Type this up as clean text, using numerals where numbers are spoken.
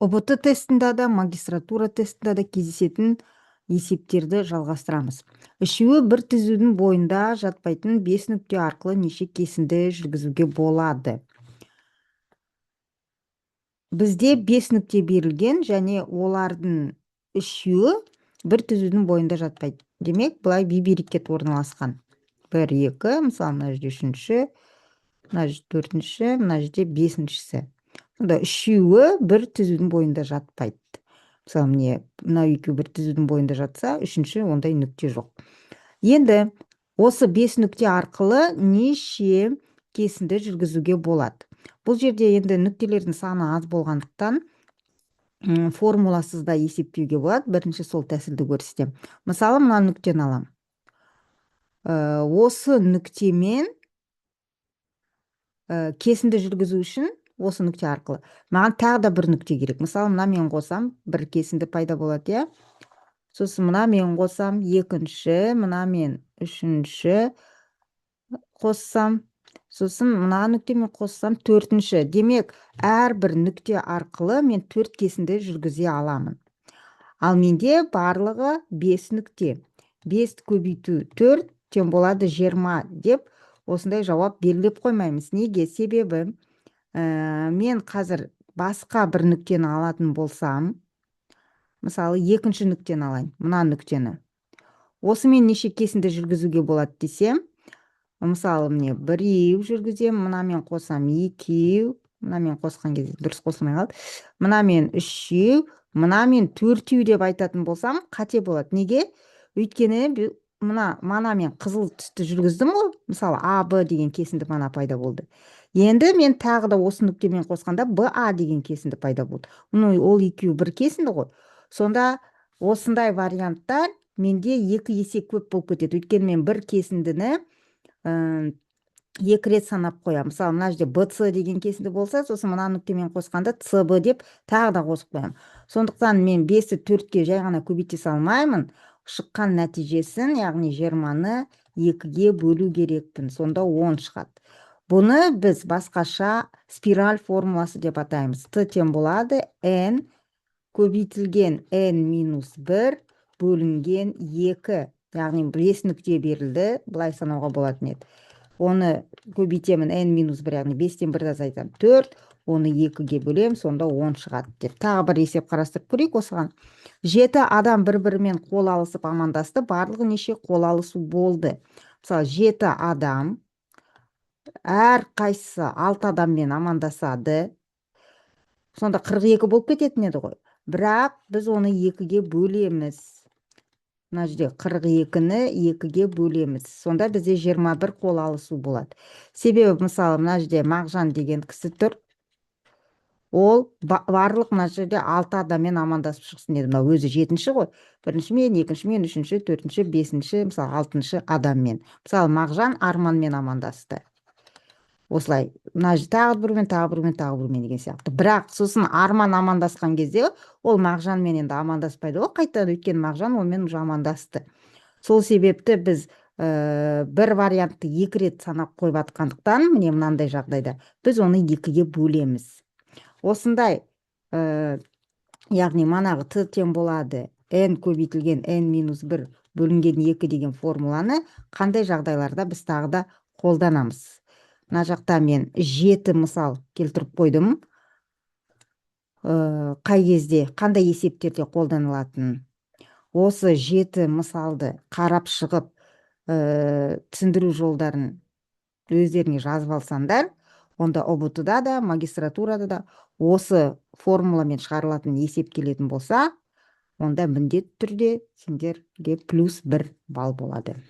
ұбт тестінде да магистратура тестінде да кездесетін есептерді жалғастырамыз. Үшеуі бір түзудің бойында жатпайтын 5 нүкте арқылы неше кесінді жүргізуге болады. Бізде 5 нүкте берілген және олардың үшеуі бір түзудің бойында жатпайды. Демек, бұлай бейберекет орналасқан. 1, 2, мысалы, мына жерде үшінші, мына жерде төртінші, мына жерде бесіншісі. Сонда үшеуі бір түзудің бойында жатпайды. Мысалы, мына екеуі бір түзудің бойында жатса, үшінші ондай нүкте жоқ. Енді осы 5 нүкте арқылы неше кесінді жүргізуге болады. Бұл жерде енді нүктелердің саны аз болғандықтан формуласыз да есептеуге болады. Бірінші сол тәсілді көрсетемін. Мысалы, мына нүктені аламын. Осы нүктемен кесінді жүргізу үшін осы нүкте арқылы маған тағы да бір нүкте керек. Мысалы, мына мен қосам, бір кесінді пайда болады, иә. Сосын мына мен қосам, екінші, мына мен үшінші қоссам, сосын мына нүктемен қоссам, төртінші. Демек, әрбір нүкте арқылы мен 4 кесінді жүргізе аламын. Ал менде барлығы 5 нүкте. 5 көбейту 4 тең болады 20 деп осындай жауап белгілеп қоймаймыз. Неге? Себебі мен қазір басқа бір нүктені алатын болсам, мысалы, екінші нүктені алайын, мына нүктені. Осымен неше кесінді жүргізуге болады десем, мысалы, міне біреу жүргізем, мынамен қосам екеу, мынамен қосқан кезде дұрыс қосылмай қалды. Мынамен үшеу, мынамен төртеу деп айтатын болсам, қате болады. Неге? Өйткені манамен қызыл түсті жүргіздім ғой. Мысалы, АБ деген кесінді мана пайда болды. Енді мен тағы да осы нүктемен қосқанда БА деген кесінді пайда болды. Ол екеуі бір кесінді ғой. Сонда осындай варианттар менде 2 есе көп болып кетеді. Өйткені мен бір кесіндіні 2 рет санап қоямын. Мысалы, мына жерде БЦ деген кесінді болса, сосын мына нүктемен қосқанда ЦБ деп тағы да қосып қоямын. Сондықтан мен 5-ті 4-ке жай ғана көбейте салмаймын. Шыққан нәтижесін, яғни 20-ны 2-ге бөлу керекпін. Сонда 10 шығады. Бұны біз басқаша спираль формуласы деп атаймыз. Т тең болады n көбейтілген n-1 бөлінген 2. Яғни 5 нүкте берілді, бұлай санауға болатын еді. Оны көбейтемін n-1, яғни 5-тен 1 азайтамын 4, оны 2-ге бөлем, сонда 10 шығады деп. Тағы бір есеп қарастырып көрейік осыған. 7 адам бір-бірімен қол алысып амандасты, барлығы неше қол алысу болды. Мысалы, 7 адам әр қайсысы 6 адаммен амандасады. Сонда 42 болып кететін еді ғой. Бірақ біз оны 2-ге бөлеміз. Мына жерде 42-ні 2-ге бөлеміз. Сонда бізде 21 қол алысу болады. Себебі, мысалы, мына жерде Мағжан деген кісі тұр. Ол барлық мына жерде 6 адаммен амандасып шықсын еді. Мына өзі 7-ші ғой. 1-шімен, 2-шімен, 3-ші, 4-ші, 5-ші, мысалы 6-шы адаммен. Мысалы, Мағжан Арманмен амандасты. Осылай, мына жерде тағы бірмен деген сияқты. Бірақ сосын Арман амандасқан кезде ол Мағжанмен енді амандаспайды ғой қайтадан, өйткені Мағжан онымен уже амандасты. Сол себепті біз бір вариантты 2 рет санап қойып атқандықтан, міне мынандай жағдайда біз оны 2-ге бөлеміз. Осындай, яғни манағы Т тең болады n көбейтілген n-1 бөлінген 2 деген формуланы қандай жағдайларда біз тағы да қолданамыз. Мына жақта мен 7 мысал келтіріп қойдым. Қай кезде, қандай есептерде қолданылатын. Осы 7 мысалды қарап шығып, түсіндіру жолдарын өздеріңе жазып алсаңдар, онда ұбт-да да, магистратурада да осы формуламен шығарылатын есеп келетін болса, онда міндетті түрде сендерге +1 балл болады.